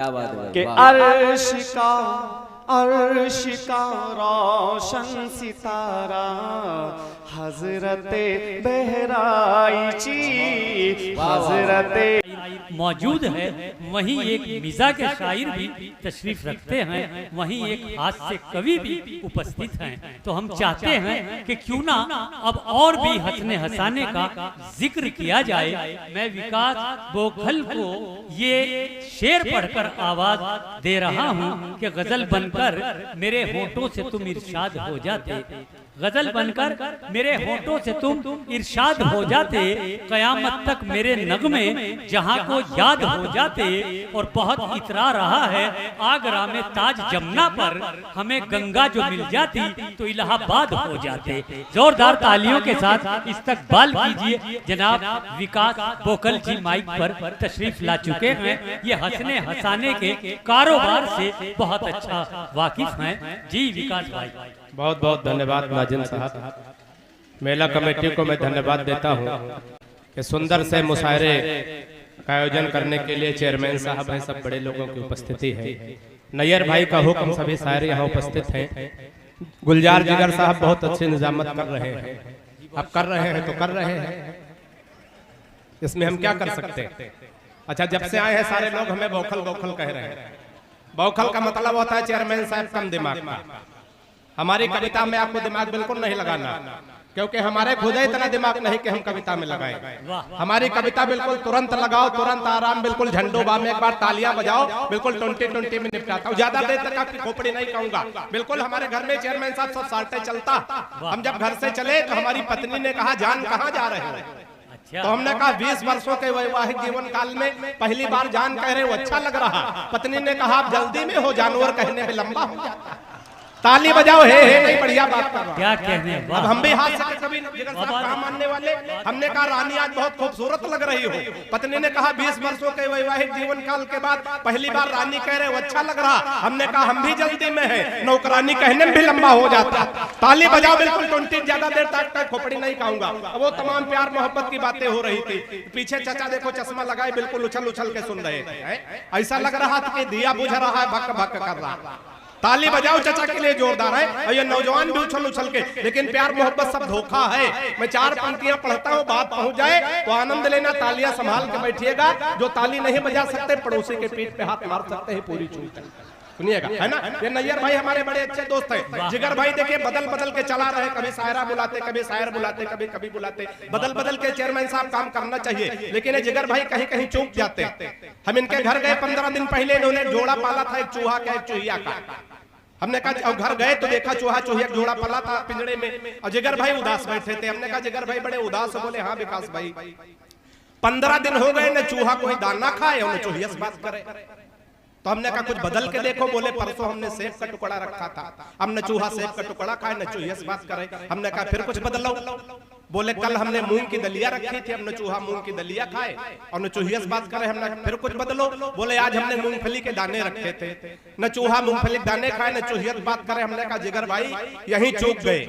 क्या बात है कि अर्श का रोशन सितारा हजरते बहराइची हजरते मौजूद है। वहीं एक मिजा के शायर भी तशरीफ रखते हैं, वहीं एक हास्य कवि भी उपस्थित हैं। तो हम चाहते हैं कि क्यों ना अब और भी हंसने हंसाने का जिक्र किया जाए। मैं विकास बोखल को ये शेर पढ़कर आवाज दे रहा हूँ कि गजल बनकर मेरे होठों से तुम इरशाद हो जाते, गजल बनकर मेरे होठों से तुम इरशाद हो जाते, कयामत तक मेरे नगमे जहां को याद हो जाते। और बहुत इतरा रहा है आगरा में ताज जमुना पर, हमें गंगा जो मिल जाती तो इलाहाबाद हो जाते। जोरदार तालियों के साथ इस्तकबाल कीजिए। जनाब विकास बोखल जी माइक पर तशरीफ ला चुके हैं। ये हंसने हंसाने के कारोबार से बहुत अच्छा वाकिफ हैं। जी विकास भाई बहुत बहुत धन्यवाद नाजिम साहब। मेला कमेटी को मैं धन्यवाद देता हूँ कि सुंदर से मुशायरे का आयोजन करने के लिए चेयरमैन साहब हैं, सब बड़े लोगों की उपस्थिति है। नैयर भाई का हुक्म, सभी शायर यहाँ उपस्थित हैं। गुलजार जिगर साहब बहुत अच्छी निजामत कर रहे हैं। अब कर रहे हैं तो कर रहे हैं, इसमें हम क्या कर सकते हैं। अच्छा, जब से आए हैं सारे लोग हमें बौखल बौखल कह रहे हैं। बौखल का मतलब होता है चेयरमैन साहब कम दिमाग का। हमारी कविता में आपको दिमाग बिल्कुल नहीं लगाना, क्योंकि हमारे खुद इतना दिमाग नहीं कि हम कविता में लगाएं। हमारी कविता बिल्कुल तुरंत लगाओ, तुरंत आराम, बिल्कुल झंडोबा में एक बार तालियां बजाओ, बिल्कुल 20-20 में निपटाता हूँ। ज्यादा देर तक आपकी खोपड़ी नहीं कहूंगा। बिल्कुल हमारे घर में चेयरमैन साहब सब साल्टे चलता। हम जब घर से चले तो हमारी पत्नी ने कहा जान कहाँ जा रहे हो, तो हमने कहा 20 वर्षों के वैवाहिक जीवन काल में पहली बार जान कह रहे हो, अच्छा लग रहा। पत्नी ने कहा आप जल्दी में हो, जानवर कहने में लंबा हो जाता। ताली बजाओ, हे नहीं, बढ़िया बात कर रहा। क्या कहने, अब हम भी हाथ से कभी जिगर साहब काम मानने वाले। हमने कहा रानी आज बहुत खूबसूरत लग रही हो। पत्नी ने कहा 20 वर्षों के वैवाहिक जीवन काल के बाद पहली बार रानी कह रहे हो, अच्छा लग रहा। हमने कहा हम भी जल्दी में है, नौकरानी कहने में भी लंबा हो जाता। ताली बजाओ बिल्कुल 20, ज्यादा देर तक खोपड़ी नहीं कहूंगा। वो तमाम प्यार मोहब्बत की बातें हो रही थी। पीछे चाचा देखो चश्मा लगाए, बिल्कुल उछल उछल के सुन रहे थे। ऐसा लग रहा था कि दिया बुझ रहा है, भक भक कर रहा। ताली बजाओ चाचा के लिए जोरदार है। और ये नौजवान भी उछल उछल के, लेकिन प्यार मोहब्बत सब धोखा है। मैं 4 पंक्तियां पढ़ता हूँ, बात पहुंच जाए तो आनंद लेना। तालियां संभाल के बैठिएगा। जो ताली नहीं बजा सकते पड़ोसी के पीठ पे हाथ मार सकते हैं, पूरी चूक सुनिएगा, है ना। ये नैयर भाई हमारे बड़े अच्छे दोस्त हैं। जिगर भाई देखिए बदल बदल के चला रहे, कभी शायरा बुलाते, कभी शायर बुलाते, कभी कभी बुलाते, बदल बदल के। चेयरमैन साहब काम करना चाहिए, लेकिन ये जिगर भाई कहीं कहीं चूक जाते। हम इनके घर गए 15 दिन पहले, इन्होंने जोड़ा पाला था, एक चूहा का एक चूहिया का। हमने कहा घर गए तो देखा चूहा चूहिया जोड़ा पला था पिंजड़े में, और जिगर भाई उदास बैठे थे। हमने कहा जिगर भाई बड़े उदास हो। बोले हाँ विकास भाई 15 दिन हो गए न चूहा कोई दाना खाए और न चूहिया से बात करे। तो हमने कहा कुछ बदल के देखो। बोले परसों हमने सेब का टुकड़ा रखा था, अब न चूहा सेब का टुकड़ा खाए न चूहिया से बात करे। हमने कहा फिर कुछ बदलो। बोले कल हमने मूंग की दलिया रखी थी, अब न चूहा मूंग की दलिया खाए और न चूहिया से बात करे। हमने फिर कुछ बदलो। बोले आज हमने मूंगफली के दाने रखे थे, न चूहा मूंगफली के दाने खाए न चूहिया से बात करे। हमने कहा जिगर भाई यही चूक गए।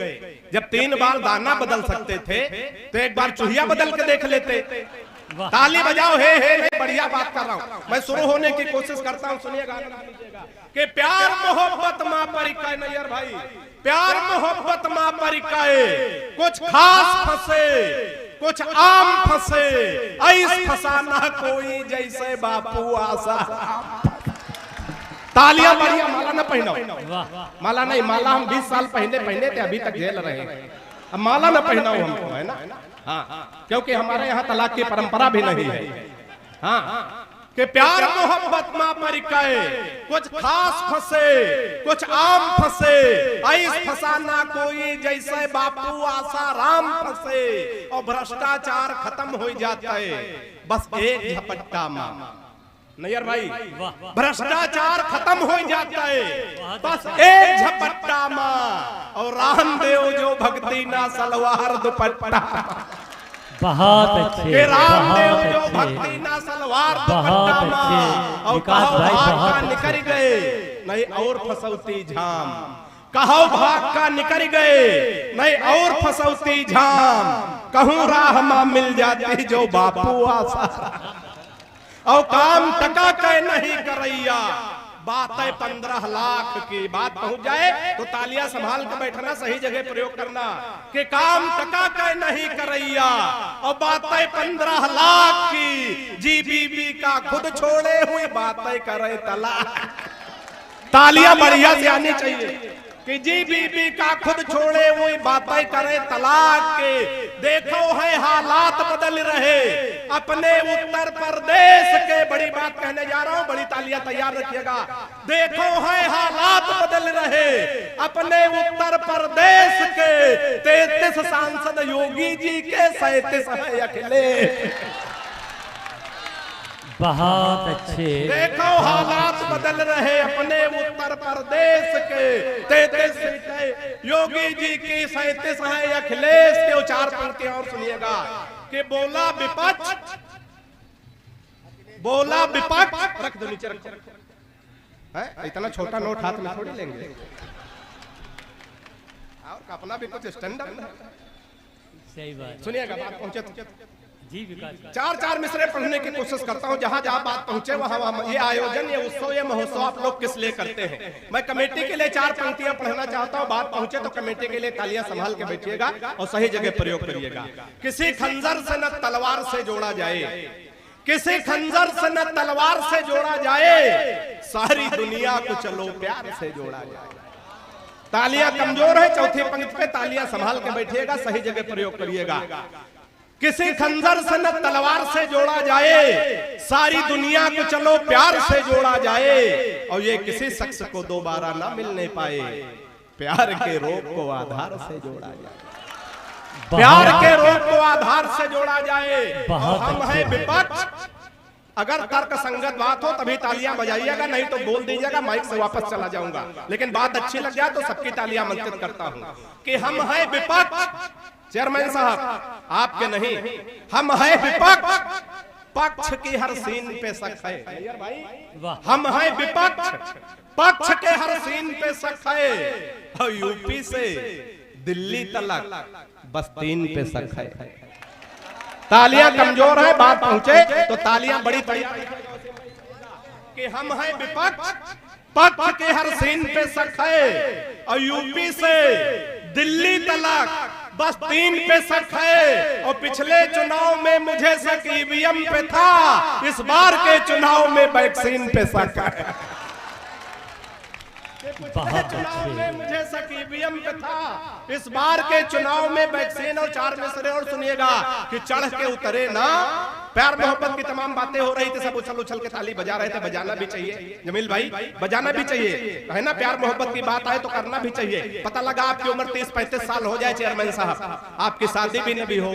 जब 3 बार दाना बदल सकते थे तो एक बार चूहिया बदल के देख लेते। ताली बजाओ, हे बढ़िया बात कर रहा हूँ। मैं शुरू होने की कोशिश करता हूँ, सुनिएगा कि प्यार मोहब्बत माँ परिकाए। नैयर भाई प्यार मोहब्बत माँ परिकाए, कुछ खास फंसे कुछ आम फंसे, ऐस फसाना कोई जैसे बापू आशा। तालियां बढ़िया। माला न पहनाओ, माला नहीं, माला हम 20 साल पहले पहने थे, अभी तक झेल रहे हैं। अब माला न पहनाओ हमको, है ना। हाँ, क्योंकि हमारे यहाँ तलाक की परंपरा भी नहीं है। हाँ, कि प्यार मोहब्बत माँ परिकाए, कुछ खास फंसे कुछ आम फंसे, ऐस फसाना कोई जैसे बापू आशा राम फंसे। और भ्रष्टाचार खत्म हो जाता है बस एक झपट्टा माँ। नैयर भाई भ्रष्टाचार खत्म हो जाता है बस एक झपट्टा माँ। और रामदेव जो भक्ति ना सलवार दुपट्टा। बहुत अच्छे, रामदेव जो भक्ति ना सलवार दुपट्टा माँ। और कहो भाग का निकल गए नहीं और फसौती झाम। कहो भाग का निकल गए नहीं और फसौती झाम। कहूँ राह माँ मिल जाती जो बापू आशा। और काम टका के नहीं करैया। बात है 15 लाख की, बात पहुंच जाए तो तालियां संभाल के बैठना, सही जगह प्रयोग करना कि काम टका के नहीं करैया। और बात है 15 लाख की, जी बीबी का खुद छोड़े हुई बातें करे तलाक। तालियां बढ़िया से आनी चाहिए कि जी बीबी का खुद छोड़े हुई बातें करे तलाक के। देखो है हालात बदल रहे अपने उत्तर प्रदेश के, बड़ी बात कहने जा रहा हूं, बड़ी तालियां तैयार रखिएगा। देखो है हालात बदल रहे अपने उत्तर प्रदेश के, 33 सांसद योगी जी के, 37 है अखिलेश। बहुत अच्छे। देखो हालात बदल रहे अपने उत्तर प्रदेश के, 33 सीटें योगी जी की, 37 है अखिलेश के। चार पंक्तियां और सुनिएगा कि बोला विपक्ष, रख दो नीचे, रखो है, इतना छोटा नोट हाथ में थोड़ी लेंगे, और अपना भी कुछ स्टैंडर्ड है। सही बात, सुनिएगा, बात पहुंचे जी विकास। चार मिसरे पढ़ने की कोशिश करता हूं, जहां जहां बात पहुंचे वहां ये आयोजन, ये उत्सव, ये महोत्सव आप लोग किस लिए करते हैं। मैं कमेटी के लिए 4 पंक्तियां पढ़ना चाहता हूं, बात पहुंचे तो कमेटी के लिए तालियां संभाल के बैठिएगा और सही जगह प्रयोग करिएगा। किसी खंजर से न तलवार से जोड़ा जाए, किसी खंजर से न तलवार से जोड़ा जाए, सारी दुनिया को चलो प्यार से जोड़ा जाए। तालियां कमजोर है, चौथी पंक्ति पे तालियां संभाल के बैठिएगा, सही जगह प्रयोग करिएगा। किसी खंजर से न तलवार से जोड़ा जाए, सारी दुनिया को चलो प्यार से जोड़ा जाए, और ये किसी शख्स को दोबारा ना मिलने पाए, प्यार के रोग को आधार से जोड़ा जाए, प्यार के रोग को आधार से जोड़ा जाए। हम है विपक्ष, अगर तर्क संगत बात हो तभी तालियां बजाइएगा, नहीं तो बोल दीजिएगा, माइक से वापस चला जाऊंगा। लेकिन बात अच्छी लग जाए तो सबकी तालियां आमंत्रित करता हूं कि हम है विपक्ष। चेयरमैन साहब आपके नहीं, हम है विपक्ष, पक्ष की हर सीन पे शक है। हम है विपक्ष, पक्ष के हर सीन पे शक है, और यूपी से दिल्ली तक बस 3 पे शक है। तालियां कमजोर है, बात पहुंचे तो तालियां बड़ी तैयार कि हम है विपक्ष, पक्ष के हर सीन पे शक है, और यूपी से दिल्ली तक बस 3 पे शक है। और पिछले चुनाव में मुझे शक ईवीएम पे था, इस बार के चुनाव में वैक्सीन पे शक है। चुनाव में मुझे शक ईवीएम पे था, इस बार के चुनाव में वैक्सीन। और 4 मिसरे और सुनिएगा कि चढ़ के उतरे ना, प्यार मोहब्बत की तमाम बातें हो रही थी, सब उछल उछल के ताली बजा रहे थे, बजाना भी चाहिए जमील भाई, बजाना भी चाहिए, है ना। प्यार मोहब्बत की बात आए तो करना भी चाहिए। पता लगा आपकी उम्र 30-35 साल हो जाए चेयरमैन साहब, आपकी शादी भी नहीं हो,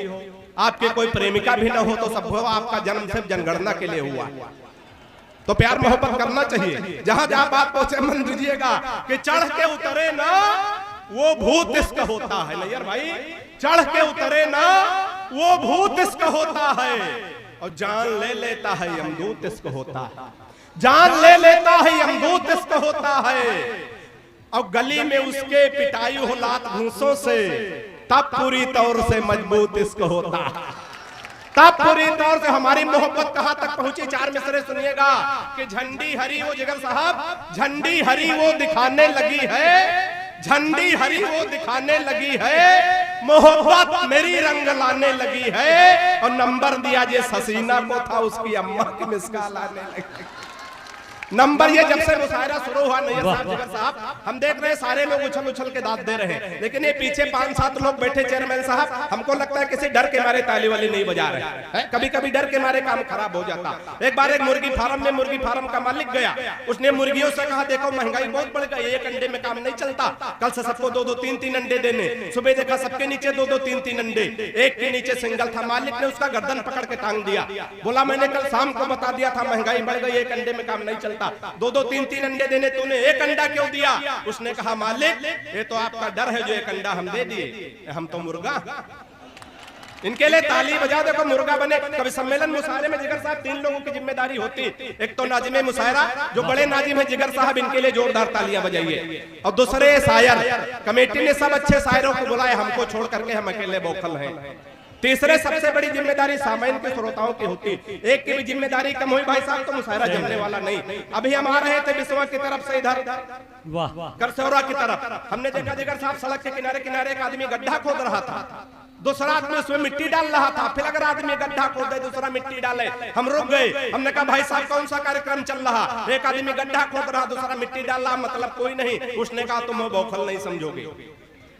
आपके कोई प्रेमिका भी न हो, तो सब हो आपका जन्म सिर्फ जनगणना के लिए हुआ। तो प्यार मोहब्बत करना चाहिए। जहां जहां बात पहुंचे मन दीजिएगा कि चढ़ के उतरे ना वो भूत इश्क होता है। नैयर भाई, चढ़ के उतरे ना वो भूत इश्क होता है, और जान ले लेता है यमदूत इश्क होता है, जान ले लेता है यमदूत इश्क होता है। और गली में उसके पिटाई हो लात घूंसों से, तब पूरी तौर से मजबूत इश्क होता है, तब पूरी तौर से। हमारी मोहब्बत कहां तक पहुंची, 4 मिसरे सुनिएगा कि झंडी हरी वो, जिगर साहब, झंडी हरी वो दिखाने लगी है, झंडी हरी वो दिखाने लगी है, मोहब्बत मेरी रंग लाने लगी है। और नंबर दिया जिस हसीना को था उसकी अम्मा की मिसकाल आने लगी। नंबर ये जब से मुशायरा शुरू हुआ नैयर साहब, जिगर साहब, हम देख रहे हैं सारे लोग उछल उछल के दाद दे रहे हैं, लेकिन ये पीछे 5-7 लोग बैठे चेयरमैन साहब, हमको लगता है किसी डर के मारे ताली वाली नहीं बजा रहे हैं। कभी कभी डर के मारे काम खराब हो जाता। एक बार एक मुर्गी फार्म में मुर्गी फार्म का मालिक गया, उसने मुर्गियों से कहा देखो महंगाई बहुत बढ़ गई, एक अंडे में काम नहीं चलता, कल से सबको 2-2, 3-3 अंडे देने। सुबह देखा सबके नीचे 2-2, 3-3 अंडे, एक के नीचे सिंगल था। मालिक ने उसका गर्दन पकड़ के टांग दिया, बोला मैंने कल शाम को बता दिया था महंगाई बढ़ गई, एक अंडे में काम नहीं चलता, 2-2, 3-3 अंडे देने, तूने एक अंडा क्यों दिया। उसने कहा मालिक ये तो आपका डर है जो एक अंडा हम दे दिए, हम तो मुर्गा। इनके लिए ताली बजा देखो, मुर्गा बने। कभी सम्मेलन मुशायरे में जिगर साहब 3 लोगों की जिम्मेदारी होती, एक तो नाजिम मुशायरा, जो बड़े नाजिम है जिगर साहब, इनके लिए जोरदार तालियां बजाइए। और दूसरे शायर, कमेटी ने सब अच्छे शायरों को बुलाए, हमको छोड़ करके हम अकेले बोखल हैं। तीसरे सबसे बड़ी जिम्मेदारी सामाइन के श्रोताओं की होती। एक की भी जिम्मेदारी कम हुई भाई साहब तो मुशायरा जमने वाला नहीं। अभी हम आ रहे थे बिस्वा की तरफ से इधर करसौरा की तरफ, हमने देखा जिगर साहब सड़क के किनारे किनारे एक आदमी गड्ढा खोद रहा था, दूसरा आदमी उसमें मिट्टी डाल रहा था। फिर अगर आदमी गड्ढा खोदे दूसरा मिट्टी डाले, हम रुक गए। हमने कहा भाई साहब कौन सा कार्यक्रम चल रहा? एक आदमी गड्ढा खोद रहा दूसरा मिट्टी डाल रहा, मतलब कोई नहीं। उसने कहा तुम बौखल नहीं समझोगे,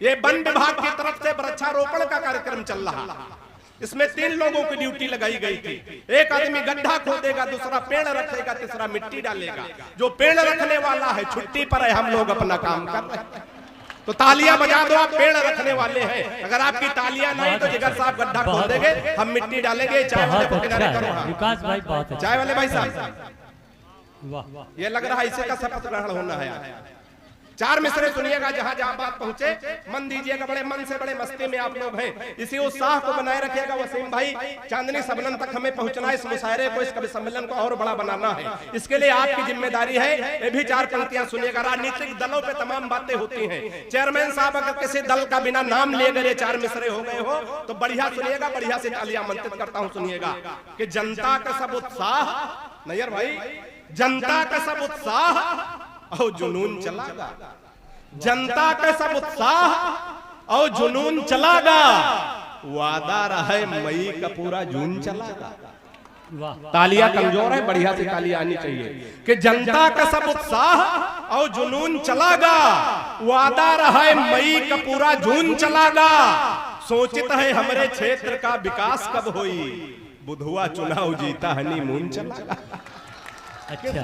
ये वन विभाग की तरफ से वृक्षारोपण का कार्यक्रम चल रहा। इसमें 3 लोगों की ड्यूटी लगाई गई थी। एक आदमी गड्ढा खोदेगा, दूसरा पेड़ रखेगा, तीसरा मिट्टी डालेगा। जो पेड़ रखने वाला है छुट्टी पर है, हम लोग अपना काम कर रहे हैं। तो तालियां बजा दो, आप पेड़ रखने वाले हैं। अगर आपकी तालियां नहीं तो जिगर साहब गड्ढा खोद देंगे, हम मिट्टी डालेंगे। चाय वाले को किनारे करो, विकास भाई बहुत चाय वाले भाई साहब, ये लग रहा है इसे का शपथ ग्रहण होना है। 4 मिसरे सुनिएगा, जहां जहां बात पहुंचे मन दीजिएगा। बड़े मन से बड़े मस्ती में आप लोग हैं, इसी उत्साह को बनाए रखिएगा। वसीम भाई, चांदनी सबनम तक हमें पहुंचना है। इस मुशायरे को, इस कवि सम्मेलन को और बड़ा बनाना है। इसके लिए आपकी जिम्मेदारी है। ये भी 4 पंक्तियां सुनिएगा। राजनीतिक दलों पे तमाम बातें होती हैं। चेयरमैन साहब अगर किसी दल का बिना नाम लिए गए 4 मिसरे हो गए हो तो बढ़िया सुनिएगा, बढ़िया से तालियां आमंत्रित करता हूं। सुनिएगा कि जनता का सब उत्साह, नैयर भाई, जनता का सब उत्साह और जुनून चलागा। जनता का सब उत्साह और जुनून चलागा, वादा रहे मई का पूरा जून चलागा। तालियां कमजोर है, बढ़िया से तालियां आनी चाहिए। कि जनता का सब उत्साह और जुनून चलागा, वादा रहे मई का पूरा जून चलागा। सोचित है हमारे क्षेत्र का विकास कब होई, बुधवा चुनाव जीता हनीमून चलागा। अच्छा,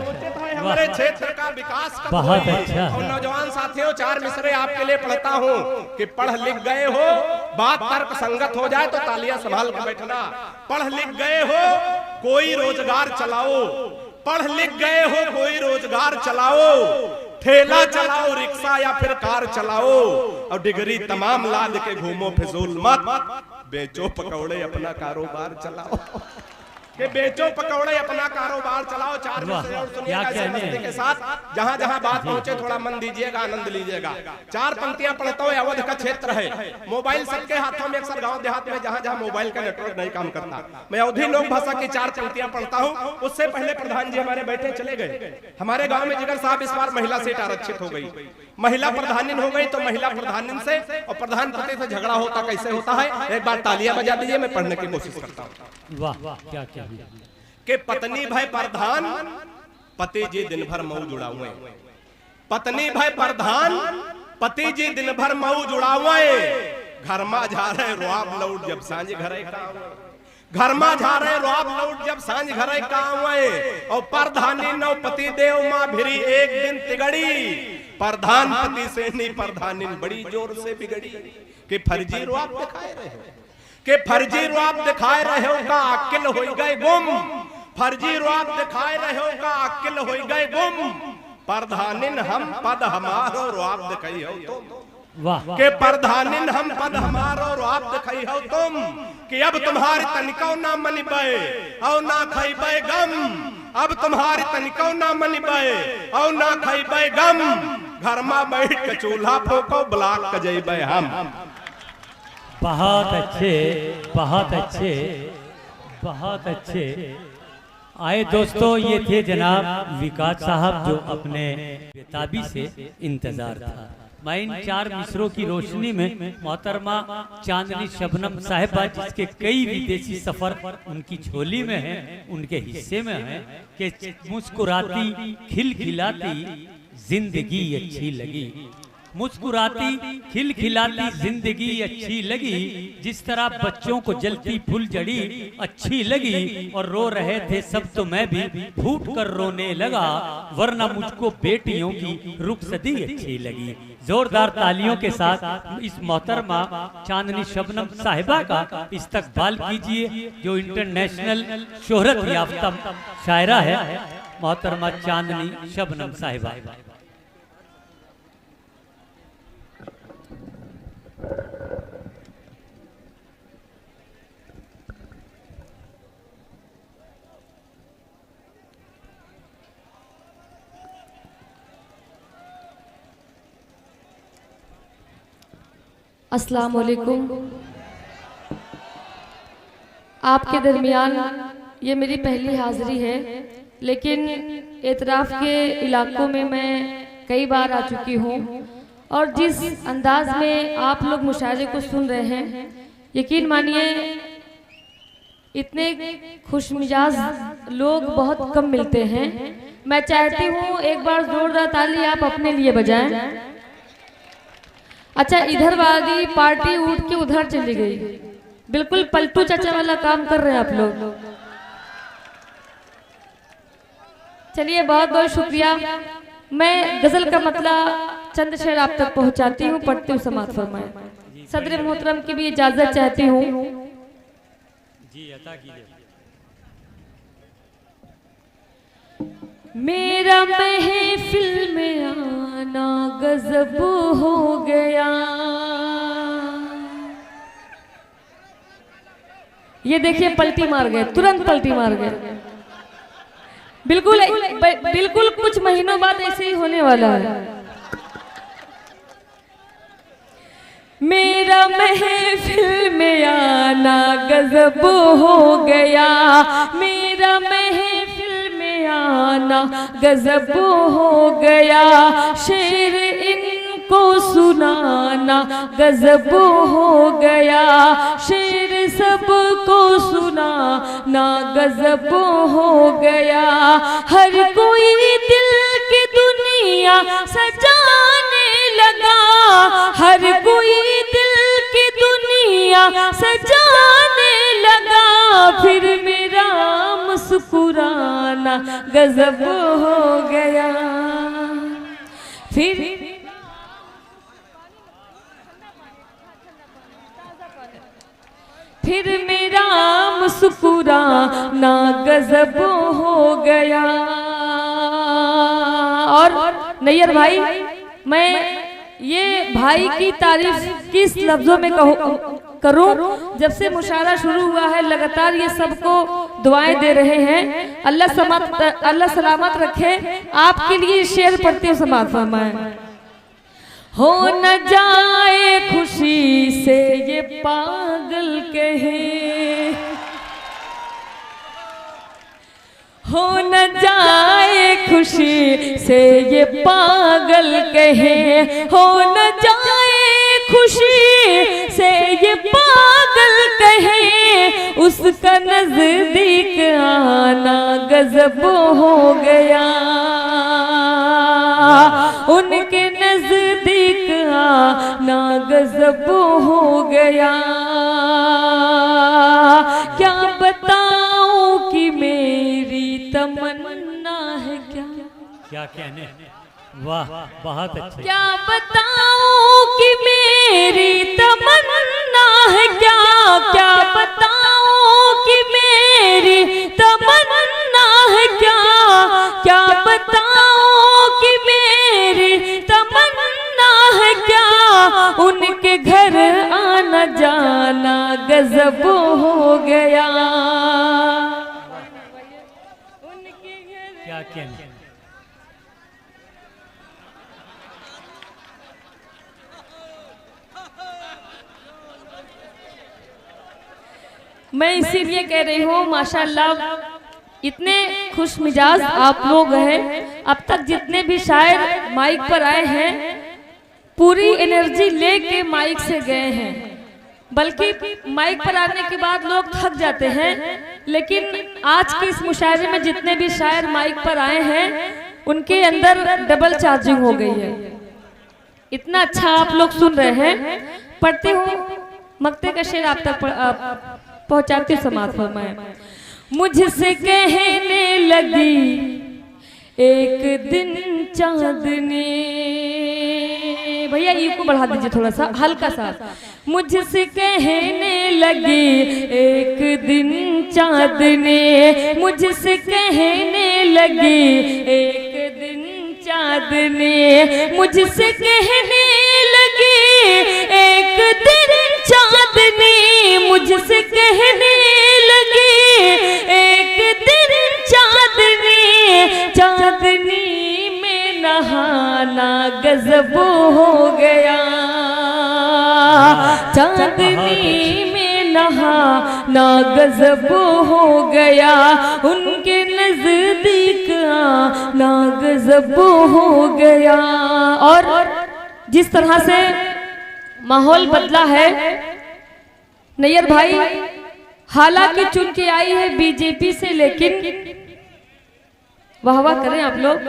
हमारे क्षेत्र का विकास कब बहुत होई। अच्छा। और नौजवान साथियों, 4 मिसरे आपके लिए पढ़ता हूँ कि पढ़ लिख गए हो, बात तर्क संगत हो जाए तो तालियां संभाल के बैठना। पढ़ लिख गए हो, कोई रोजगार चलाओ। पढ़ लिख गए हो, कोई रोजगार चलाओ। ठेला चलाओ, रिक्शा या फिर कार चलाओ। और डिग्री तमाम लाद के घूमो फिजूल मत, बेचो पकौड़े अपना कारोबार चलाओ। कि बेचो पकौड़े अपना कारोबार चलाओ। 4 मिसरे और सुनिएगा इसी मस्ती के साथ। जहां जहां बात पहुंचे थोड़ा मन दीजिएगा, आनंद लीजिएगा। 4 पंक्तियां पढ़ता हूं। अवध का क्षेत्र है, मोबाइल सबके हाथों में। अक्सर गांव देहात में जहां जहां मोबाइल का नेटवर्क नहीं काम करता, मैं अवधी लोक भाषा की 4 पंक्तियां पढ़ता हूं। उससे पहले प्रधान जी हमारे बैठे चले गए। हमारे गाँव में जिगर साहब इस बार महिला सीट आरक्षित हो गई। महिला प्रधानिन हो गई तो महिला प्रधानिन से और प्रधानपति से झगड़ा होता कैसे होता है, एक बार तालियां बजा दीजिए, मैं पढ़ने की कोशिश करता हूँ। वाह वाह, क्या क्या के पत्नी भाई प्रधान, पति जी दिन भर मऊ जुड़ावे। पत्नी भाई प्रधान, पति जी दिन भर मऊ जुड़ावे। घर में जा रहे रुआब लौट जब सांझ घरे का, घर में जा रहे रुआब लौट जब सांझ घरे का। और प्रधानी नौ पति देव माँ भिरी एक दिन तिगड़ी। प्रधान पति से नहीं प्रधानी बड़ी जोर से बिगड़ी। कि फर्जी रुआब दिखाए रहे हो, कि फर्जी रुआब दिखाए रहे हो का अक्ल हो गए गुम। फर्जी रुआब दिखाए रहे हो का अक्ल हो गए गुम। प्रधानिन हम पद हमारो रुआब दिखाई हो तुम। वाह, के प्रधानिन हम पद हमारो रुआब दिखाई हो तुम। कि अब तुम्हारी तनिको ना मनिबे और ना खइबे गम। अब तुम्हारी तनिको ना मनिबे और ना खइबे गम। घर में बैठ के चूल्हा फूको ब्लाक के जइबे हम। बहुत अच्छे, बहुत अच्छे, बहुत अच्छे। आए दोस्तों, ये थे जनाब विकास साहब जो अपने बेताबी से इंतजार था। मैं इन 4 मिसरों की रोशनी में मोहतरमा चांदनी शबनम साहिबा, जिसके कई विदेशी सफर उनकी झोली में हैं, उनके हिस्से में हैं, कि मुस्कुराती खिलखिलाती जिंदगी अच्छी लगी। मुस्कुराती खिलखिलाती जिंदगी अच्छी लगी। जिस तरह बच्चों को जलती फुलझड़ी अच्छी लगी। और रो रहे थे सब तो मैं भी फूट कर रोने लगा। वरना मुझको बेटियों की रुखसती अच्छी लगी। जोरदार तालियों के साथ इस मोहतरमा चांदनी शबनम साहिबा का इस्तकबाल कीजिए, जो इंटरनेशनल शोहरत याफ्ता शायरा है, मोहतरमा चांदनी शबनम साहिबा। अस्सलाम वालेकुम। आपके दरमियान ये मेरी पहली हाजिरी है, लेकिन एतराफ़ के इलाकों में मैं कई बार आ चुकी हूँ और जिस अंदाज में आप लोग मुशायरे को सुन रहे हैं, यकीन मानिए इतने खुशमिजाज लोग बहुत कम मिलते हैं। मैं चाहती हूँ एक बार जोरदार ताली आप अपने लिए बजाएं। अच्छा, इधर वाली पार्टी उठ के उधर चली गई, बिल्कुल पलटू चाचा वाला काम कर रहे हैं आप लोग। चलिए, बहुत बहुत शुक्रिया। मैं गजल का मतलब चंद शेर आप तक पहुंचाती हूँ, पढ़ती हूँ, समाअत फरमाएं। सदर मोहतरम की भी इजाजत चाहती हूँ। जी, अता कीजिए। मेरा महफिल में आना गजब हो गया। ये देखिए, पलटी मार गए, तुरंत पलटी मार गए। बिल्कुल बिल्कुल कुछ महीनों बाद ऐसे ही होने वाला है। मेरा महफिल में आना गजब हो गया, मेरा महफिल में आना गजब हो गया, शेर इनको सुनाना गजब हो गया, शेर सबको सुनाना गजब हो गया। हर कोई दिल की दुनिया सजाने लगा, हर कोई दिल की दुनिया सजाने लगा, फिर मेरा मुस्कुराना गजब हो गया। फिर मेरा मुस्कुराना गजब हो गया। और नैयर भाई, मैं ये भाई की तारीफ किस लफ्जों में करूं? जब से मुशायरा शुरू हुआ है लगातार ये सबको दुआएं दे रहे हैं। अल्लाह सलामत रखे। आपके लिए शेर पढ़ती हूँ, समाअत फरमाएं। हो न जाए खुशी से ये पागल कहे, हो न जाए खुशी से ये पागल कहे, हो न जाए खुशी से ये पागल कहे, उसका नजदीक आना गजब हो गया, उनके नजदीक आना गजब हो गया। क्या बताऊं कि मेरी तमन्ना है क्या कहने, वाह, बहुत अच्छा। क्या बताऊं कि मेरी तमन्ना है क्या बताऊं कि मेरी तमन्ना है क्या बताऊं कि मेरी तमन्ना है उनके घर आना जाना गजब हो गया। क्या कहने, मैं इसीलिए कह रही हूँ माशाल्लाह इतने खुश मिजाज आप लोग हैं। अब तक जितने भी शायर माइक पर आए हैं पूरी एनर्जी लेके माइक से गए हैं, बल्कि माइक पर आने के बाद लोग थक जाते हैं, लेकिन आज के इस मुशायरे में जितने भी शायर माइक पर आए हैं उनके अंदर डबल चार्जिंग हो गई है। इतना अच्छा आप लोग सुन रहे हैं। पढ़ती हूँ मक्ते का शेर आप तक पहुंचाती हूँ, समाअत फरमाएं। मुझसे कहने लगी एक दिन चांदनी, भैया ई को बढ़ा दीजिए थोड़ा सा, हल्का सा। मुझसे कहने लगी एक दिन चांदनी, मुझसे कहने लगी एक दिन चांदनी, मुझसे कहने लगी एक दिन चांदनी, मुझसे कहने लगी एक दिन चांदनी, चांदनी में नहाना गजब हो गया, चांदनी में नहाना गजब हो गया, उनके नजदीक आना गजब हो गया। और जिस तरह से माहौल बदला है, नैयर भाई हालांकि चुन के आई है बीजेपी से, लेकिन वाह वाह करें आप लोग।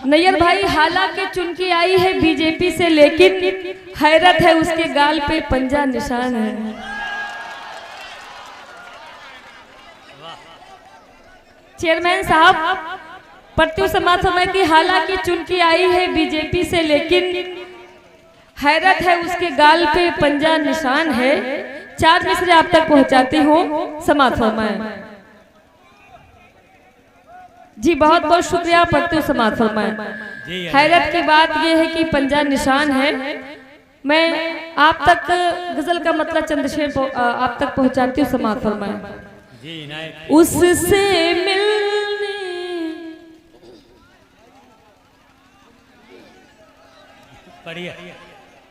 नैयर भाई हालांकि चुन के आई है बीजेपी से, लेकिन हैरत है उसके गाल पे पंजा निशान है। चेयरमैन साहब, प्रत्युष समाज समय की हालांकि चुन के आई है बीजेपी से, लेकिन हैरत है उसके गाल पे पंजा निशान है। 4 मिसरे आप तक पहुंचाती हूँ, समाज फरमाए। जी बहुत बहुत शुक्रिया प्रत्युष समाज फरमाए। हैरत की बात यह है कि पंजा निशान है। मैं आप तक गजल का मतलब चंद्रशेर आप तक पहुंचाती हूँ, समाज फरमाए। उससे मिलने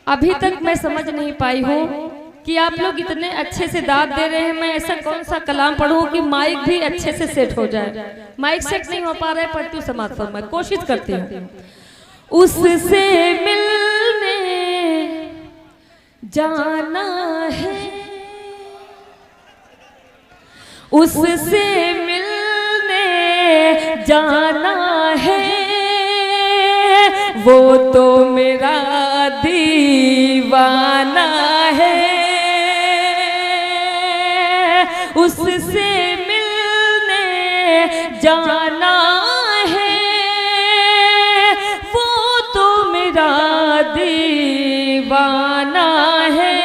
अभी तक मैं समझ नहीं पाई हूँ कि आप लोग इतने अच्छे से दाद दे रहे हैं। मैं ऐसा कौन सा कलाम पढ़ूं कि माइक भी अच्छे से सेट हो जाए। माइक सेट नहीं हो पा रहा है, प्रत्युष समाज फरमाए, कोशिश करती हूँ। उससे मिलने जाना है, उससे मिलने जाना है, वो तो मेरा दीवाना है। उससे मिलने जाना है, वो तो मेरा दीवाना है।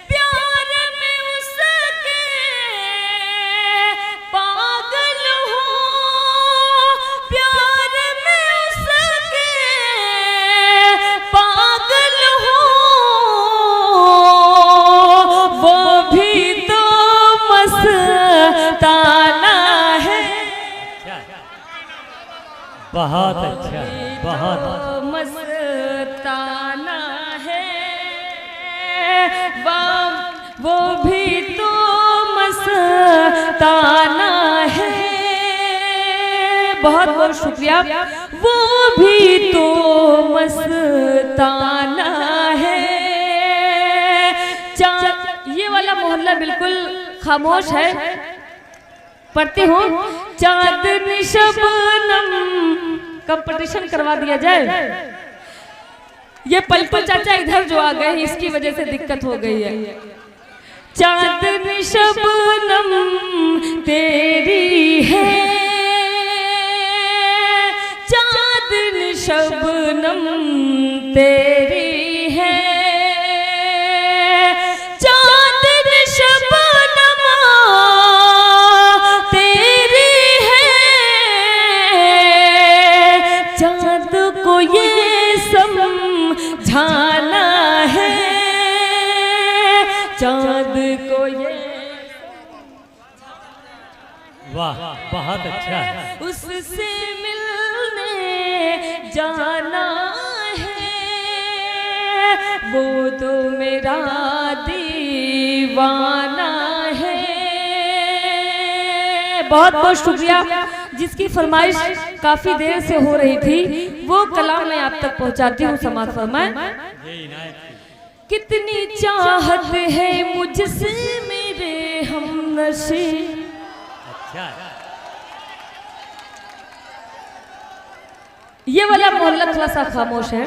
प्यार में उसके पागल हूँ, प्यार में उसके पागल हूँ, वो भी तो मस्ताना है। बहुत अच्छा, बहुत मस्ताना है, वो भी तो मस्ताना है। बहुत बहुत शुक्रिया। वो भी तो मस्ताना है। ये वाला मोहल्ला बिल्कुल खामोश है, पढ़ती हूँ। चांदनी शबनम कंपटीशन करवा दिया जाए। ये पलटू चाचा इधर जो आ गए, इसकी वजह से दिक्कत हो गई है। चांदनी शबनम तेरी है, चांदनी शबनम तेरी है, चांदनी शबनम तेरी है। चांद को ये समझाना है, चांद को ये। वाह, बहुत अच्छा। उससे मिलने जाना है, वो तो मेरा दीवाना है। बहुत बहुत शुक्रिया। जिसकी फरमाइश काफी देर से हो रही थी, वो कलाम मैं आप तक पहुंचाती हूँ, समाज फरमाए। कितनी चाहत है मुझसे मेरे हमनशी। अच्छा, ये वाला मोहल्ला थोड़ा सा खामोश है।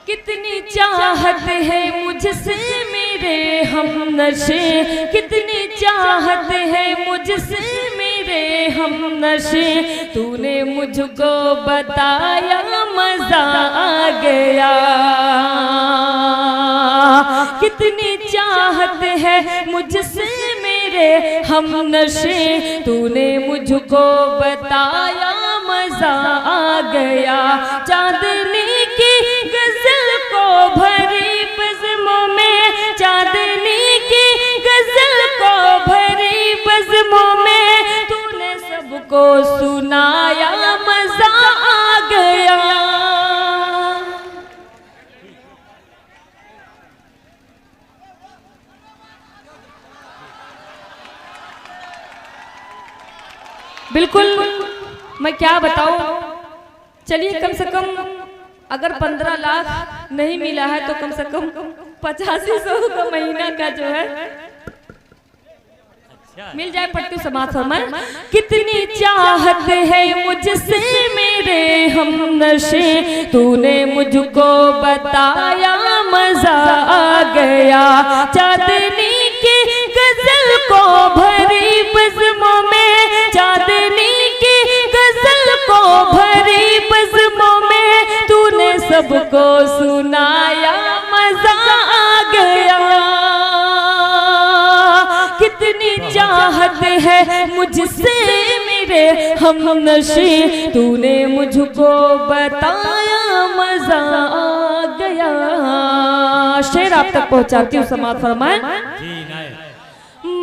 कितनी चाहत है मुझसे मेरे हमनशे, कितनी चाहत है मुझसे मेरे हमनशे। तूने मुझको बताया मजा आ गया। कितनी चाहत है मुझसे मेरे हमनशे, तूने मुझको बताया मजा आ गया। चांदनी की गजल को भरी बज़्मों में, चांदनी की गजल को भरी बज़्मों में, तूने सबको सुनाया मजा आ गया। बिल्कुल मैं क्या बताऊं। चलिए कम से कम अगर 15 लाख नहीं मिला है तो कम से कम 8500 का महीना का जो है मिल जाए। पट्टी समाज फरमाए, कितनी चाहत है मुझसे मेरे हम नशे, तूने मुझको बताया मजा आ गया। चांदनी की गजल को भरी बज़्मों में, चांदनी की गजल को भरी बज़्मों में, तूने सबको सुनाया मजा आ गया। कितनी चाहत है मुझसे मेरे हम नशे, तूने मुझको बताया मजा आ गया। शेर आप तक पहुंचाती हूँ, समाज फरमाए।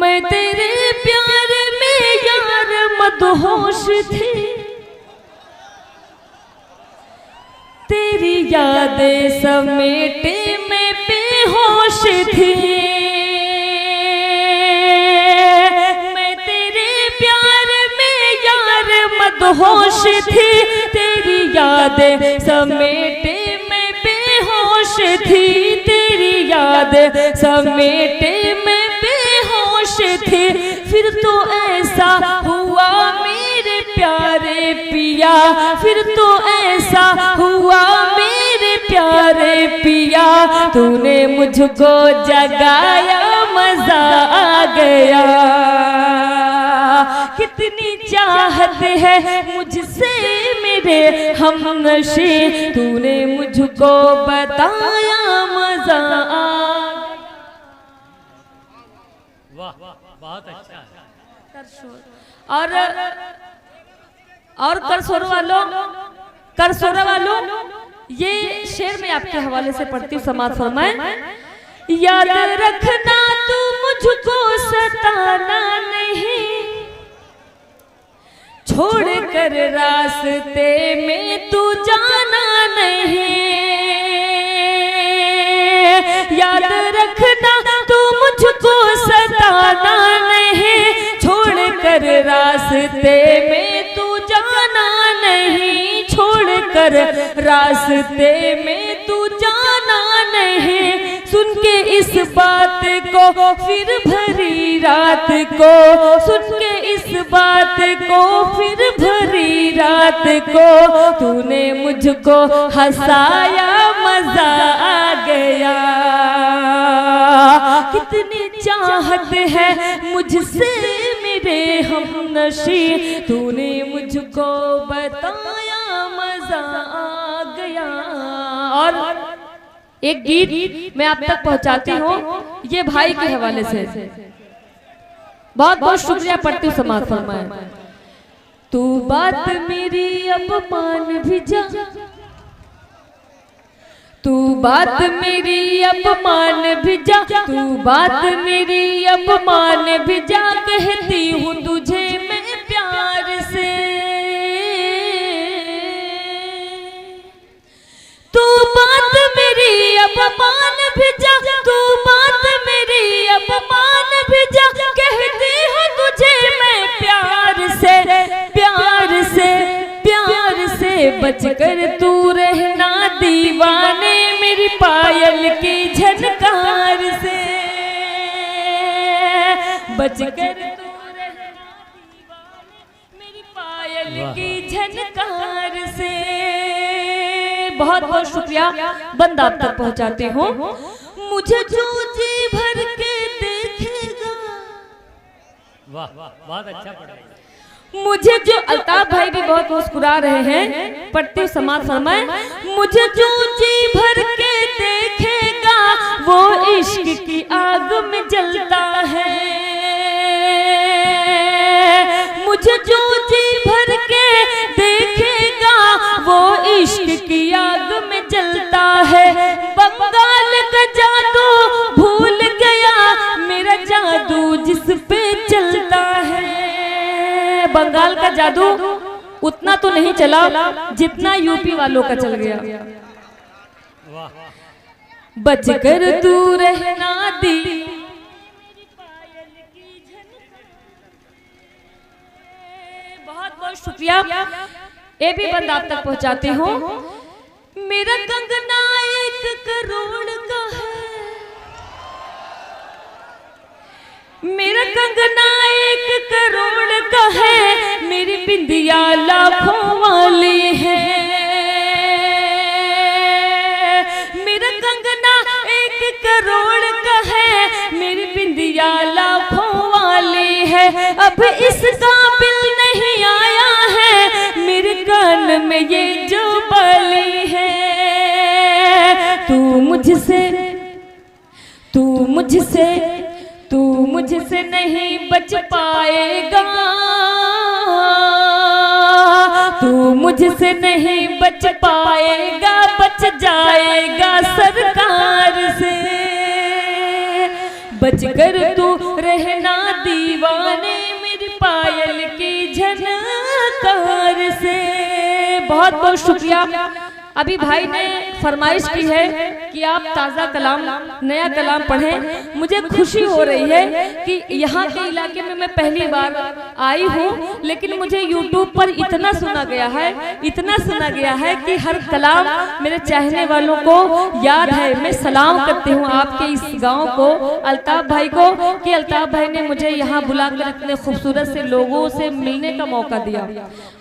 मैं तेरे प्यार में यार मदहोश थी, तेरी यादें समेटे मैं बेहोश थी। मदहोश थी, तेरी यादें समेटे मैं बेहोश थी, तेरी यादें समेटे मैं बेहोश थी। फिर तो ऐसा हुआ मेरे प्यारे पिया, फिर तो ऐसा हुआ मेरे प्यारे पिया, तूने मुझको जगाया मजा आ गया। कितनी चाहत है मुझसे मेरे हम नशे, तूने मुझको बताया मजा आ। वाह बहुत अच्छा है। और करसोरा वालों ये शेर में आपके हवाले से पढ़ती हूँ, समाज फरमाए। याद रखना तू मुझको सताना नहीं, छोड़ कर रास्ते में तू जाना नहीं। याद रखना तू मुझको सताना नहीं, छोड़ कर रास्ते में तू जाना नहीं, छोड़ कर रास्ते में तू जाना नहीं। सुन के इस बात को फिर भरी रात को, सुन के इस बात को फिर भरी रात को, तूने मुझको हंसाया मजा आ गया। कितनी चाहत है मुझसे मेरे हम नशी, तूने मुझको बताया मजा आ गया। और एक गीत मैं आप तक पहुंचाती हूँ, ये भाई के हवाले से। बहुत बहुत शुक्रिया पढ़ती हूँ, समाज फरमाए। तू बात मेरी अपमान भी जा, तू बात मेरी अपमान भी जा, तू बात मेरी अपमान भी जा, कहती हूँ तुझे मैं प्यार से। तू बात मेरी अपमान भी जा, तू बात मेरी अपमान भी जा, कहती हूँ तुझे मैं प्यार से, प्यार से, प्यार से। बचकर तू रहना दीवाने मेरी पायल की झनकार से, बचकर तू रहना दीवाने मेरी पायल की झनकार से। बहुत बहुत शुक्रिया, बंद आप तक पहुंचाती हूँ। मुझे जो जी भर के देखेगा, वाह बहुत अच्छा पढ़ा। मुझे जो अल्ताफ भाई भी बहुत मुस्कुरा रहे हैं, पढ़ते समाज फरमाए। मुझे जो जी भर के देखेगा, वो इश्क की आग में जलता है। मुझे जो जी भर के देखेगा, वो इश्क की आग में जलता है। बंगाल का जादू भूल गया, मेरा जादू जिस पे चलता है। बंगाल का जादू उतना तो नहीं चला जितना यूपी वालों का चल गया। बचकर तू रहना दी, बहुत बहुत शुक्रिया। ये भी बंद आप तक पहुंचाती हूँ। मेरा कंगना 1 करोड़ का है, मेरा कंगना 1 करोड़ का है, मेरी बिंदिया लाखों वाली है। मेरा कंगना 1 करोड़ का है, मेरी बिंदिया लाखों वाली है। अब इस काबिल नहीं आया है मेरे कान में ये जो बाली है। तू मुझसे नहीं बच पाएगा, तू मुझसे नहीं बच पाएगा, बच जाएगा सरकार से। बच कर तू रहना दीवाने मेरी पायल की झनकार से। बहुत बहुत शुक्रिया। अभी भाई ने फरमाइश की है कि आप ताज़ा कलाम, नया कलाम पढ़ें। मुझे खुशी हो रही है कि यहाँ के इलाके में मैं पहली बार आई हूँ, लेकिन मुझे YouTube पर इतना सुना गया है कि हर कलाम मेरे चाहने वालों को याद है। मैं सलाम करती हूँ आपके इस गाँव को, अल्ताफ भाई को, कि अल्ताफ भाई ने मुझे यहाँ बुलाकर इतने खूबसूरत से लोगों से मिलने का मौका दिया।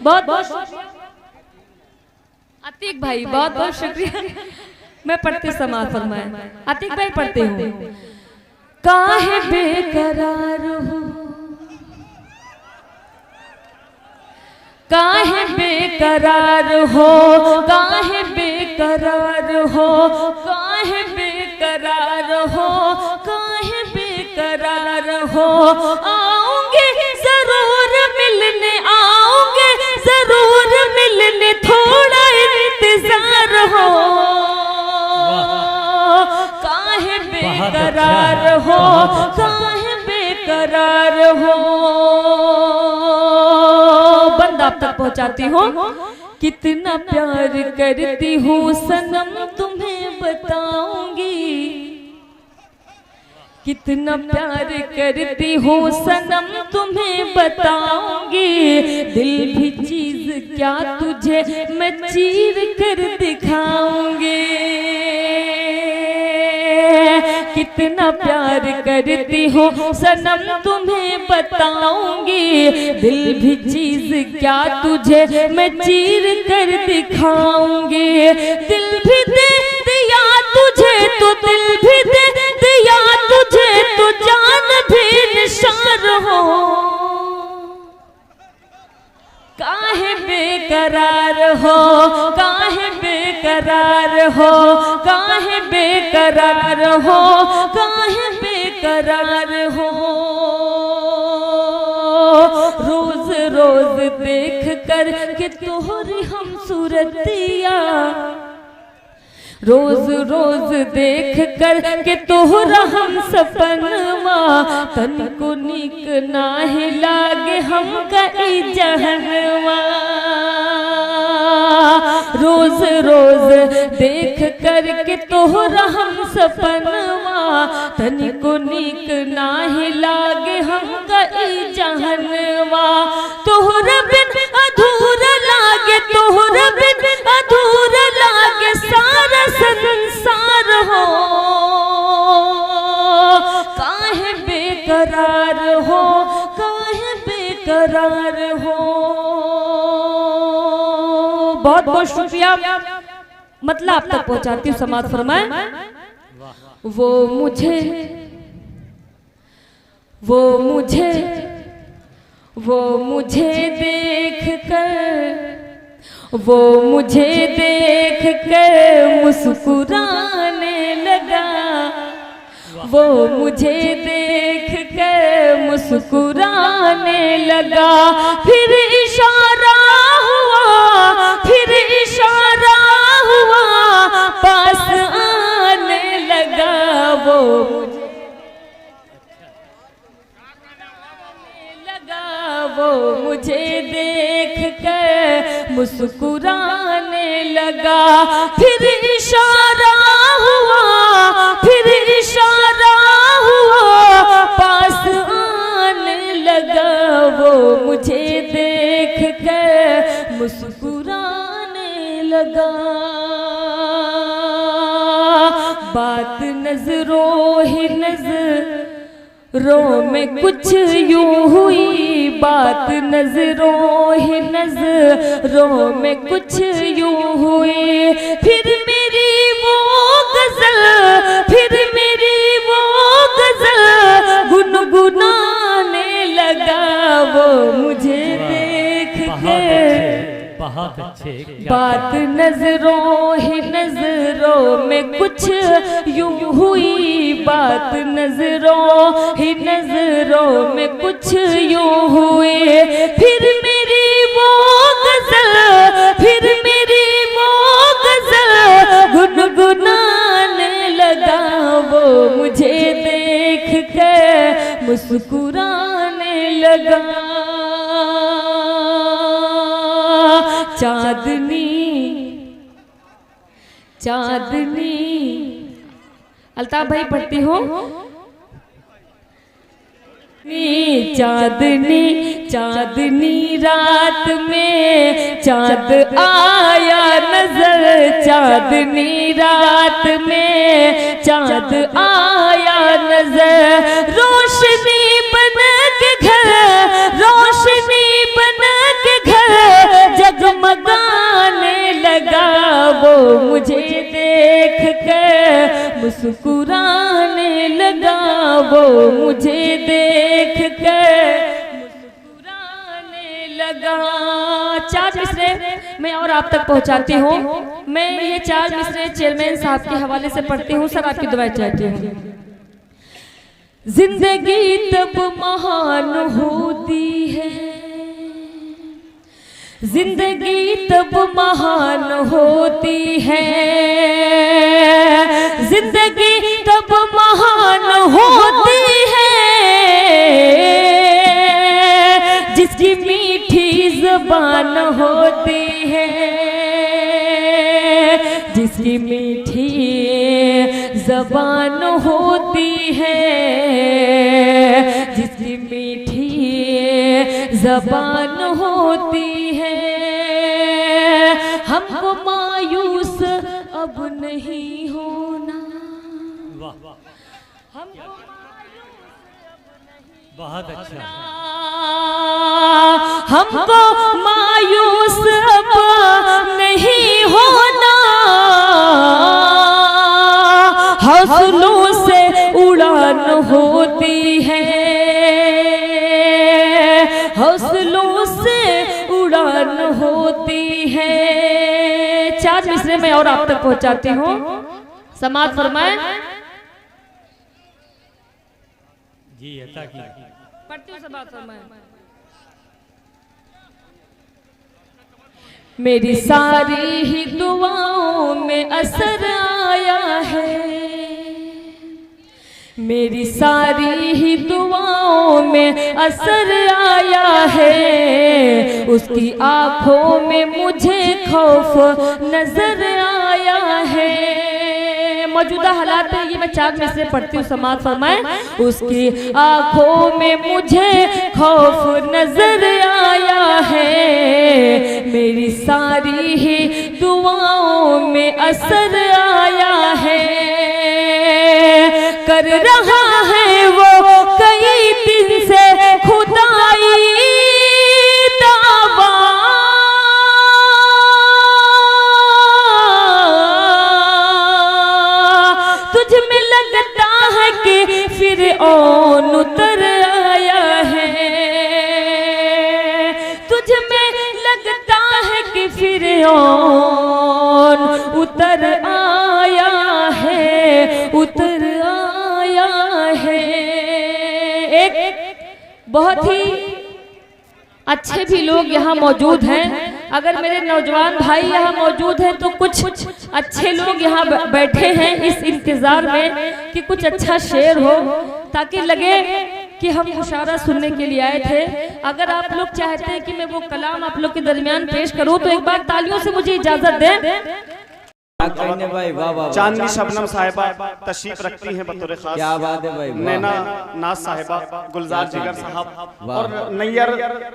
बहुत बहुत अतीक भाई, बहुत बहुत शुक्रिया। मैं पढ़ती समाज फरमाए। अतीक भाई पढ़ते हूँ। काहे बेकरार हो, काहे बेकरार हो, काहे बेकरार हो, काहे बेकरार हो, काहे बेकरार हो। आऊंगे जरूर मिलने, आऊंगे जरूर मिलने, थोड़ा इंतजार हो। काहे बेकरार हो, काहे बेकरार हो। बंद आप तक पहुंचाती हूँ। कितना प्यार करती हूँ सनम तुम्हें बताऊंगी, कितना प्यार करती हूँ सनम तुम्हें बताऊंगी। दिल भी चीज क्या तुझे मैं चीर कर दिखाऊंगी। कितना प्यार करती हूँ सनम तुम्हें बताऊंगी। दिल भी चीज क्या तुझे मैं चीर कर दिखाऊंगी। दिल भी दे दिया तुझे तो, दिल भी दे दिया तुझे तो, जान भी निशान हो। काहे बेकरार हो, काहे बेकरार हो, काहे बेकरार हो, काहे बेकरार हो। रोज रोज देख कर के तोहरी हम सूरतिया, रोज रोज देख कर के तोहरा हम सपनवा, तन को नीक नाही लागे हम कई जहनवा। रोज रोज देख कर के तोहरा हम सपनवा, तन को नीक नाही लागे हम कई जहनवा। तोहरा बिन अधूरा लागे, तोहरा बिन अधूरा लागे सारा संसार हो। काहे बेकरार हो, काहे बेकरार हो। बहुत बहुत शुक्रिया। मतलब आप तक पहुंचाती हूँ समाज फरमाए। वो मुझे देख कर मुस्कुराने लगा, वो मुझे देख कर मुस्कुराने लगा। फिर इशारा हुआ, फिर इशारा हुआ, पास आने लगा। वो वो मुझे देख कर मुस्कुराने लगा। फिर इशारा हुआ, फिर इशारा हुआ, पास आने लगा। वो मुझे देख कर मुस्कुराने लगा। बात नजरों ही नजरों में कुछ यूं हुई, बात नजरों ही नजरों में कुछ यूं हुई। फिर मेरी वो गजल, फिर मेरी वो गजल गुनगुनाने लगा। वो मुझे देख के बहुत अच्छे बात नजरों ही नजरों में कुछ यूं हुई, बात नजरों ही नजरों में कुछ यूं हुई। फिर मेरी वो गजल, फिर मेरी वो गजल गुनगुनाने लगा। वो मुझे देख के मुस्कुराने लगा। चांदनी चांदनी, अल्ताफ भाई पढ़ती हो। चांदनी चांदनी रात में चांद आया नजर, चांदनी रात में चांद आया नजर। रोशनी बन के घर, रोशनी बन के घर जगमगाने लगा। वो मुझे देख के मुस्कुराने लगा। वो मुझे देख के मुस्कुराने लगा। 4 मिसरे मैं और आप तक पहुंचाती हूँ। मैं ये 4 मिसरे चेयरमैन साहब के हवाले से पढ़ती हूँ, सर आपकी दुआएं चाहती हूँ। जिंदगी तब महान होती है, जिंदगी तब महान होती है, जिंदगी तब महान होती है जिसकी मीठी ज़बान होती है, जिसकी मीठी ज़बान होती है, जिसकी मीठी ज़बान होती है। हमको मायूस अब नहीं होना, हमको बहुत अच्छा। हमको मायूस अब नहीं होना, हौसलों से उड़ान होती है, हौसलों से उड़ान होती है। 4 मिसरे में और आप तक पहुंचाती हूँ, समाज फरमाए। जी अता की पढ़ती हूँ, समाज फरमाए। मेरी सारी ही दुआओं में असर आया है, मेरी सारी ही दुआओं में असर आया है। उसकी आंखों में मुझे खौफ नजर आया है। मौजूदा हालात है ये मैं 4 में से पढ़ती हूँ, समाज फरमाए। उसकी आंखों में मुझे खौफ नजर आया है, मेरी सारी ही दुआओं में असर आया है। कर रहा है वो कई दिन से खुदाई दावा, तुझ में लगता है कि फिरऔन उतर आया है, तुझ में लगता है कि फिरऔन उतर आया है, उतर आया है। एक बहुत ही अच्छे भी लोग यहाँ मौजूद हैं। अगर मेरे नौजवान भाई यहाँ मौजूद हैं तो कुछ अच्छे लोग यहाँ बैठे हैं इस इंतजार में कि कुछ अच्छा शेर हो, ताकि लगे कि हम मुशायरा सुनने के लिए आए थे। अगर आप लोग चाहते हैं कि मैं वो कलाम आप लोग के दरमियान पेश करूं तो एक बार तालियों से मुझे इजाजत दें। मोहब्बत कहने भाई, वाह वाह वाह। चांदनी शबनम साहिबा तशरीफ रखती हैं बतौर खास। क्या बात है भाई, वाह। नैना नाज साहिबा, गुलजार जिगर साहब वाह। और नैयर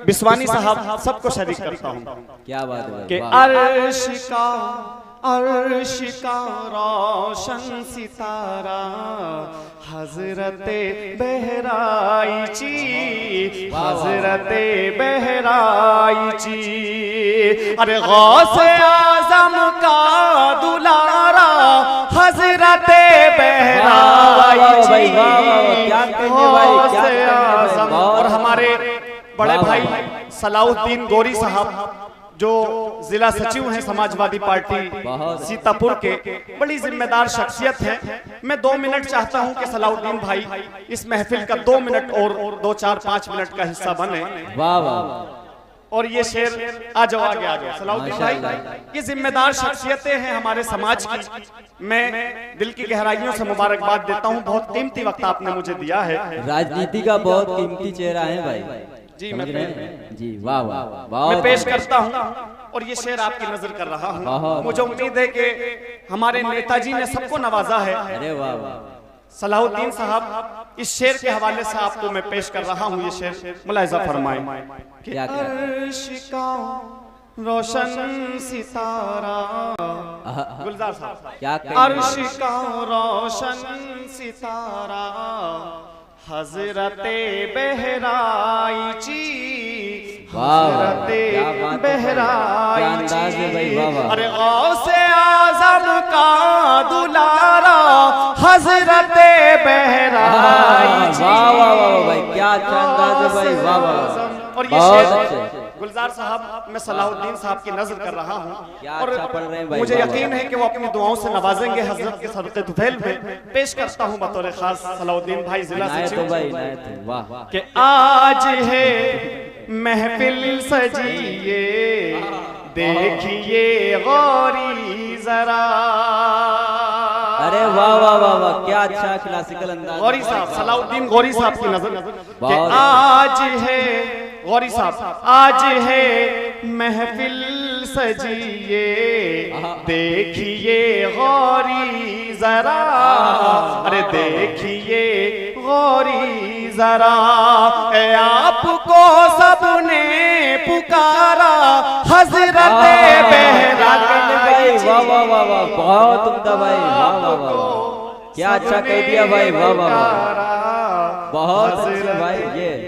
बिस्वानी साहब सबको शरीक करता हूँ क्या बात है कि भाई, वाह। अर्श का रोशन सितारा हजरते बहराइची, हजरते बहराइची। अरे गौसे आजम का दुलारा हजरते बहराइची। भाई, वाह, वाह, वाह, क्या कहने भाई, क्या गौसे कहने भाई, आजम। बहुत और हमारे बड़े वाह, भाई वाह। सलाउद्दीन गौरी साहब जो जिला सचिव हैं समाजवादी पार्टी बहुत। सीतापुर के, बड़ी जिम्मेदार शख्सियत हैं। मैं 2 मिनट चाहता हूं कि सलाउद्दीन भाई इस महफिल का 2 मिनट और 2, 4, 5 मिनट का हिस्सा बने। वाह वाह। और ये शेर आ जाओ, आगे आ जाओ सलाउद्दीन भाई। ये जिम्मेदार शख्सियतें हैं हमारे समाज की। मैं दिल की गहराइयों से मुबारकबाद देता हूँ, बहुत कीमती वक्त आपने मुझे दिया है। राजनीति का बहुत कीमती चेहरा है भाई जी समझ मैं रहे हैं? जी वाह वाह मैं बहुत पेश करता हूँ और ये शेर आपकी नजर कर रहा हूँ। बहुत। मुझे उम्मीद है कि हमारे नेताजी ने सबको नवाजा है। अरे वाह वाह। सलाहुद्दीन साहब, इस शेर के हवाले से आपको मैं पेश कर रहा हूँ। ये शेर मुलाहिजा फरमाएं कि क्या क्या? अर्श का रोशन सितारा, गुलजार साहब, क्या अर्श का रोशन सितारा हजरते बहराइची, हजरते क्या बात है भाई, क्या अंदाज है भाई, वाह वाह। अरे गौसे आजम का दुलारा हजरते बहराइची। वाह वाह वाह भाई, क्या अच्छा अंदाज है भाई, वाह वाह। और ये बहुत शेर अच्छे। गुलजार साहब, मैं सलाहुद्दीन साहब की नजर कर रहा हूँ क्या और अच्छा पढ़ रहे हैं भाई, मुझे वाह, यकीन वाह। है कि वो अपनी दुआओं से नवाजेंगे। हजरत के सदक़े तुफैल में पेश करता हूँ बतौर खास सलाहुद्दीन भाई जिला इनायत सचिव हो भाई, इनायत हो, वाह। कि आज है महफिल सजिए देखिए गौरी जरा। अरे वाह वाह वाह वाह, क्या अच्छा क्लासिकल अंदाज। गौरी साहब, सलाहुद्दीन गौरी साहब की नजर कि बहुत। आज है गौरी साहब, आज है महफिल सजिए देखिए गौरी जरा। अरे देखिए गौरी जरा, आपको सबने पुकारा हजरते बहराइची। वाह वाह वाह वाह, बहुत उम्दा भाई, वाह वाह वाह, क्या अच्छा कह दिया भाई, वाह वाह वाह, बहुत अच्छे भाई।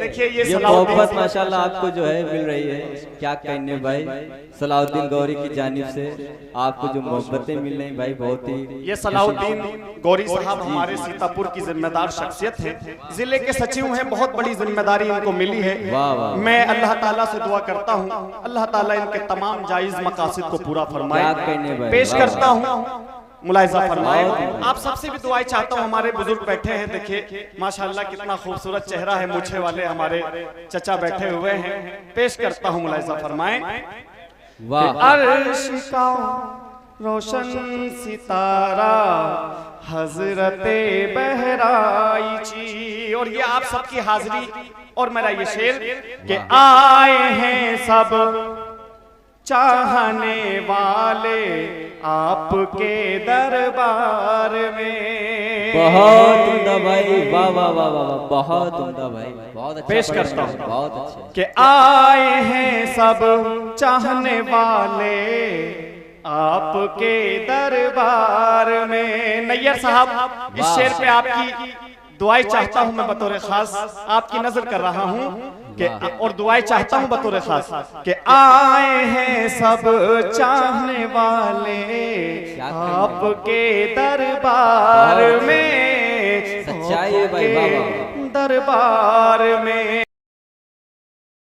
देखिए ये ये सलाहुद्दीन मोहब्बत माशाल्लाह आपको जो है मिल रही है, क्या कहने भाई। सलाहुद्दीन गौरी की जानिब से आपको जो मोहब्बतें मिल रही भाई, बहुत ही। ये सलाहुद्दीन गौरी साहब हमारे सीतापुर की जिम्मेदार शख्सियत है, जिले के सचिव हैं। बहुत बड़ी जिम्मेदारी इनको मिली है। वाह वाह। मैं अल्लाह ताला से दुआ करता हूँ अल्लाह ताला इनके तमाम जायज मकासद को पूरा फरमाए। क्या कहने भाई, पेश वाह, करता हूँ, मुलाहिजा फरमाए। बहुत। आप सबसे भी दुआएं चाहता हूँ। हमारे बुजुर्ग बैठे हैं, देखिए माशाल्लाह कितना खूबसूरत चेहरा है। मूछे वाले हमारे चचा बैठे हुए हैं। पेश करता हूँ, मुलाहिजा फरमाए। वाह। अर्श का रोशन सितारा हजरते बहराइची। और ये आप सबकी हाजिरी और मेरा ये शेर कि आए हैं सब चाहने वाले आपके दरबार में। बहुत उम्दा भाई, वाह वाह वाह वाह, बहुत उम्दा भाई, बहुत अच्छा पेश पढ़ करता रहे हूं हैं, बहुत अच्छे। कि आए हैं सब चाहने वाले आपके दरबार में। नैयर साहब, इस वाह। शेर पे आपकी दुआएं चाहता हूं मैं बतौर खास, आपकी नजर कर रहा हूं कि और दुआएं चाहता हूं बतौर खास कि आए हैं सब चाहने वाले आपके दरबार में। सच्चाई है भाई, वाह वाह। दरबार में